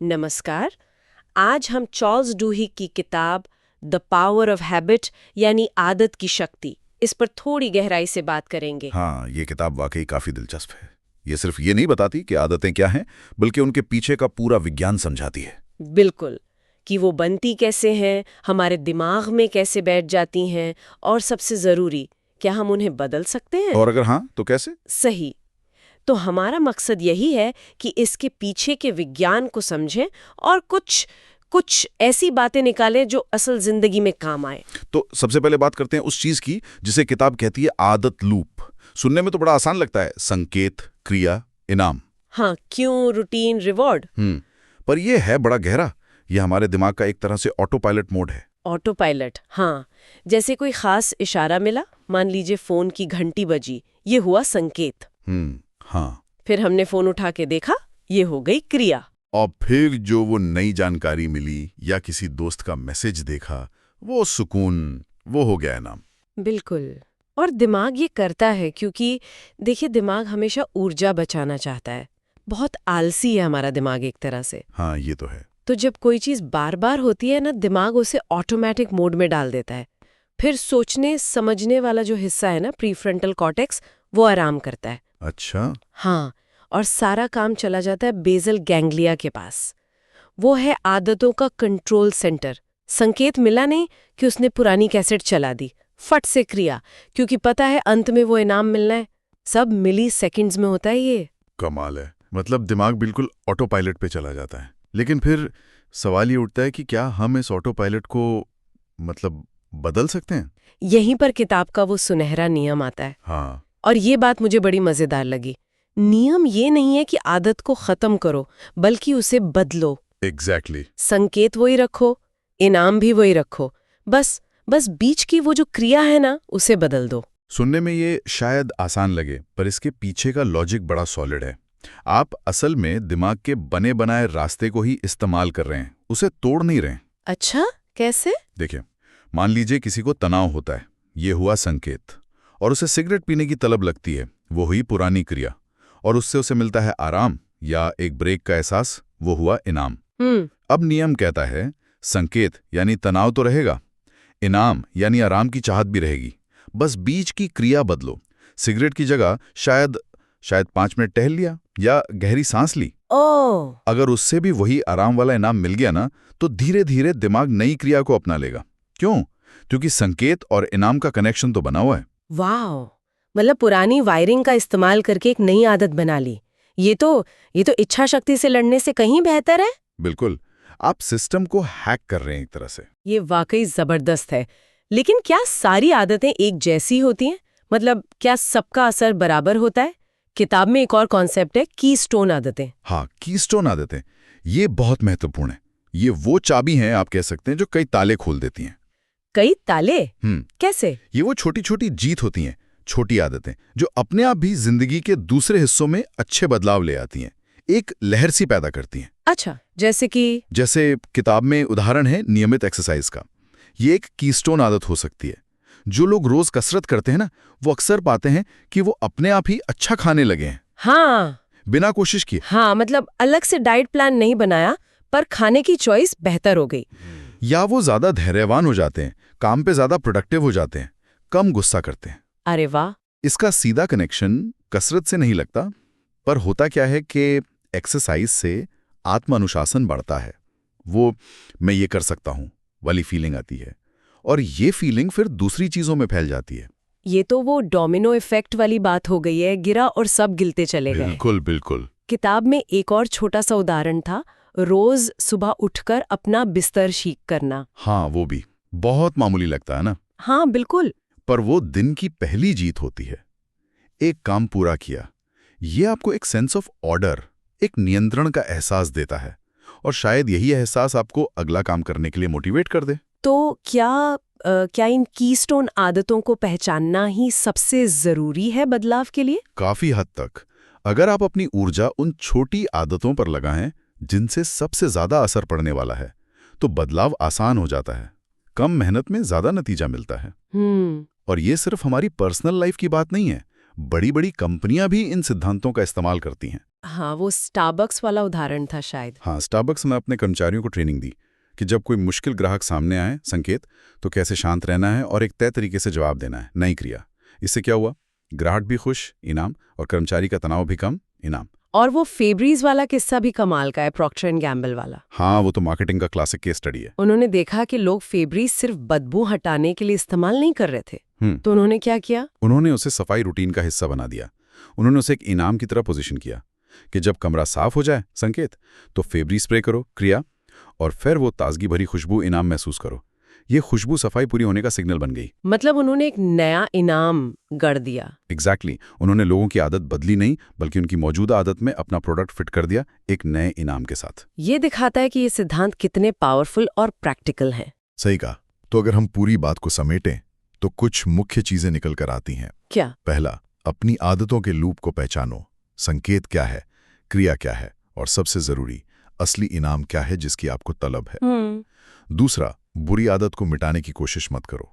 नमस्कार। आज हम चार्ल्स डूहिग की किताब द पावर ऑफ हैबिट यानी आदत की शक्ति इस पर थोड़ी गहराई से बात करेंगे। हाँ, ये किताब वाकई काफी दिलचस्प है। ये सिर्फ ये नहीं बताती कि आदतें क्या हैं, बल्कि उनके पीछे का पूरा विज्ञान समझाती है। बिल्कुल, कि वो बनती कैसे हैं, हमारे दिमाग में कैसे बैठ जाती हैं और सबसे जरूरी, क्या हम उन्हें बदल सकते हैं? और अगर हाँ, तो कैसे? सही। तो हमारा मकसद यही है कि इसके पीछे के विज्ञान को समझें और कुछ कुछ ऐसी बातें निकालें जो असल जिंदगी में काम आए। तो सबसे पहले बात करते हैं उस चीज की जिसे किताब कहती है आदत लूप। सुनने में तो बड़ा आसान लगता है, संकेत, क्रिया, इनाम। हाँ, क्यों, रूटीन, रिवॉर्ड। पर ये है बड़ा गहरा। ये हमारे दिमाग का एक तरह से ऑटो पायलट मोड है। ऑटो पायलट, हाँ। जैसे कोई खास इशारा मिला, मान लीजिए फोन की घंटी बजी, ये हुआ संकेत। हाँ। फिर हमने फोन उठा के देखा, ये हो गई क्रिया। और फिर जो वो नई जानकारी मिली या किसी दोस्त का मैसेज देखा, वो सुकून, वो हो गया इनाम। बिल्कुल। और दिमाग ये करता है क्योंकि देखिए, दिमाग हमेशा ऊर्जा बचाना चाहता है। बहुत आलसी है हमारा दिमाग एक तरह से। हाँ, ये तो है। तो जब कोई चीज बार बार होती है ना, दिमाग उसे ऑटोमेटिक मोड में डाल देता है। फिर सोचने समझने वाला जो हिस्सा है ना, प्रीफ्रंटल कॉर्टेक्स, वो आराम करता है। अच्छा। हाँ, और सारा काम चला जाता है बेसल गैंग्लिया के पास। वो है आदतों का कंट्रोल सेंटर। संकेत मिला नहीं कि उसने पुरानी कैसेट चला दी, फट से क्रिया, क्योंकि पता है अंत में वो इनाम मिलना है। सब मिली सेकंड्स में होता है ये। कमाल है। मतलब दिमाग बिल्कुल ऑटो पायलट पे चला जाता है। लेकिन फिर सवाल ये उठता है कि क्या हम इस ऑटो पायलट को बदल सकते हैं? यहीं पर किताब का वो सुनहरा नियम आता है। हाँ। और ये बात मुझे बड़ी मजेदार लगी। नियम ये नहीं है कि आदत को खत्म करो, बल्कि उसे बदलो। एग्जैक्टली। संकेत वही रखो, इनाम भी वही रखो, बस बीच की वो जो क्रिया है ना, उसे बदल दो। सुनने में ये शायद आसान लगे, पर इसके पीछे का लॉजिक बड़ा सॉलिड है। आप असल में दिमाग के बने बनाए रास्ते को ही इस्तेमाल कर रहे हैं, उसे तोड़ नहीं रहे हैं। अच्छा, कैसे? देखिए, मान लीजिए किसी को तनाव होता है, ये हुआ संकेत। और उसे सिगरेट पीने की तलब लगती है, वो हुई पुरानी क्रिया। और उससे उसे मिलता है आराम या एक ब्रेक का एहसास, वो हुआ इनाम। अब नियम कहता है, संकेत यानी तनाव तो रहेगा, इनाम यानी आराम की चाहत भी रहेगी। बस बीच की क्रिया बदलो। सिगरेट की जगह शायद 5 मिनट टहल लिया या गहरी सांस ली। अगर उससे भी वही आराम वाला इनाम मिल गया ना, तो धीरे धीरे दिमाग नई क्रिया को अपना लेगा। क्यों? क्योंकि संकेत और इनाम का कनेक्शन तो बना हुआ है। वाह, मतलब पुरानी वायरिंग का इस्तेमाल करके एक नई आदत बना ली। ये तो इच्छा शक्ति से लड़ने से कहीं बेहतर है। बिल्कुल, आप सिस्टम को हैक कर रहे हैं एक तरह से। ये वाकई जबरदस्त है। लेकिन क्या सारी आदतें एक जैसी होती हैं? मतलब क्या सबका असर बराबर होता है? किताब में एक और कॉन्सेप्ट है, कीस्टोन आदतें। हाँ, कीस्टोन आदतें, ये बहुत महत्वपूर्ण है। ये वो चाबी हैं, आप कह सकते हैं, जो कई ताले खोल देती हैं। कई ताले? कैसे? ये वो छोटी छोटी जीत होती हैं, छोटी आदतें, जो अपने आप भी जिंदगी के दूसरे हिस्सों में अच्छे बदलाव ले आती हैं, एक लहर सी पैदा करती हैं। अच्छा, जैसे किताब में उदाहरण है नियमित एक्सरसाइज का। ये एक कीस्टोन आदत हो सकती है। जो लोग रोज कसरत करते हैं ना, वो अक्सर पाते हैं कि वो अपने आप ही अच्छा खाने लगे हैं। हाँ, बिना कोशिश किए। हाँ, मतलब अलग से डाइट प्लान नहीं बनाया, पर खाने की चॉइस बेहतर हो गई। या वो ज्यादा धैर्यवान हो जाते हैं, काम पे ज्यादा प्रोडक्टिव हो जाते हैं, कम गुस्सा करते हैं। अरे वाह। इसका सीधा कनेक्शन कसरत से नहीं लगता, पर होता क्या है कि एक्सरसाइज से आत्मानुशासन बढ़ता है। वो मैं ये कर सकता हूँ वाली फीलिंग आती है, और ये फीलिंग फिर दूसरी चीजों में फैल जाती है। ये तो वो डोमिनो इफेक्ट वाली बात हो गई है, गिरा और सब गिलते चले गए। बिल्कुल बिल्कुल। किताब में एक और छोटा सा उदाहरण था, रोज सुबह उठकर अपना बिस्तर ठीक करना। हाँ, वो भी बहुत मामूली लगता है ना। हाँ बिल्कुल। पर वो दिन की पहली जीत होती है। एक काम पूरा किया, ये आपको एक सेंस ऑफ ऑर्डर, एक नियंत्रण का एहसास देता है, और शायद यही एहसास आपको अगला काम करने के लिए मोटिवेट कर दे। तो क्या इन कीस्टोन आदतों को पहचानना ही सबसे जरूरी है बदलाव के लिए? काफी हद तक। अगर आप अपनी ऊर्जा उन छोटी आदतों पर लगाएं जिनसे सबसे ज्यादा असर पड़ने वाला है, तो बदलाव आसान हो जाता है। कम मेहनत में ज्यादा नतीजा मिलता है। और ये सिर्फ हमारी पर्सनल लाइफ की बात नहीं है, बड़ी बड़ी कंपनियां भी इन सिद्धांतों का इस्तेमाल करती हैं। हाँ, वो स्टारबक्स वाला उदाहरण था शायद। हाँ, स्टारबक्स में अपने कर्मचारियों को ट्रेनिंग दी कि जब कोई मुश्किल ग्राहक सामने आए संकेत, तो कैसे शांत रहना है और एक तय तरीके से जवाब देना है, नई क्रिया। इससे क्या हुआ? ग्राहक भी खुश, इनाम, और कर्मचारी का तनाव भी कम, इनाम। और वो फेब्रीज वाला किस्सा भी कमाल का है, प्रॉक्टर एंड गैम्बल वाला। हाँ, वो तो मार्केटिंग का क्लासिक केस स्टडी है। उन्होंने देखा कि लोग फेब्रीज सिर्फ बदबू हटाने के लिए इस्तेमाल नहीं कर रहे थे, तो उन्होंने क्या किया? उन्होंने उसे सफाई रूटीन का हिस्सा बना दिया। उन्होंने उसे एक इनाम की तरह पोजीशन किया कि जब कमरा साफ हो जाए संकेत, तो फेब्री स्प्रे करो, क्रिया, और फिर वो ताजगी भरी खुशबू इनाम महसूस करो। ये खुशबू सफाई पूरी होने का सिग्नल बन गई। मतलब उन्होंने एक नया इनाम गढ़ दिया। एग्जैक्टली। उन्होंने लोगों की आदत बदली नहीं, बल्कि उनकी मौजूदा आदत में अपना प्रोडक्ट फिट कर दिया एक नए इनाम के साथ। ये दिखाता है कि ये सिद्धांत कितने पावरफुल और प्रैक्टिकल हैं। सही कहा। तो अगर हम पूरी बात को समेटें तो कुछ मुख्य चीजें निकल कर आती हैं। क्या? पहला, अपनी आदतों के लूप को पहचानो। संकेत क्या है, क्रिया क्या है, और सबसे जरूरी, असली इनाम क्या है जिसकी आपको तलब है। दूसरा, बुरी आदत को मिटाने की कोशिश मत करो,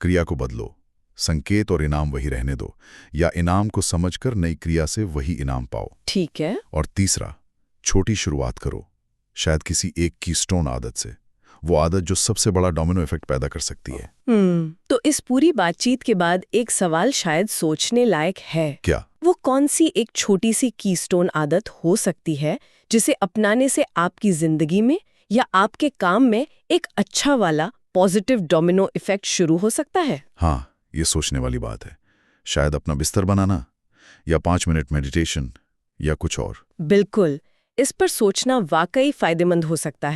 क्रिया को बदलो। संकेत और इनाम वही रहने दो, या इनाम को समझकर नई क्रिया से वही इनाम पाओ। ठीक है। और तीसरा, छोटी शुरुआत करो, शायद किसी एक कीस्टोन आदत से, वो आदत जो सबसे बड़ा डोमिनो इफेक्ट पैदा कर सकती है। तो इस पूरी बातचीत के बाद एक सवाल शायद सोचने लायक है। क्या? वो कौन सी एक छोटी सी कीस्टोन आदत हो सकती है जिसे अपनाने से आपकी जिंदगी में या आपके काम में एक अच्छा वाला पॉजिटिव डोमिनो इफेक्ट शुरू हो सकता है? हाँ, ये सोचने वाली बात है। शायद अपना बिस्तर बनाना, या 5 मिनट मेडिटेशन, या कुछ और। बिल्कुल, इस पर सोचना वाकई फायदेमंद हो सकता है।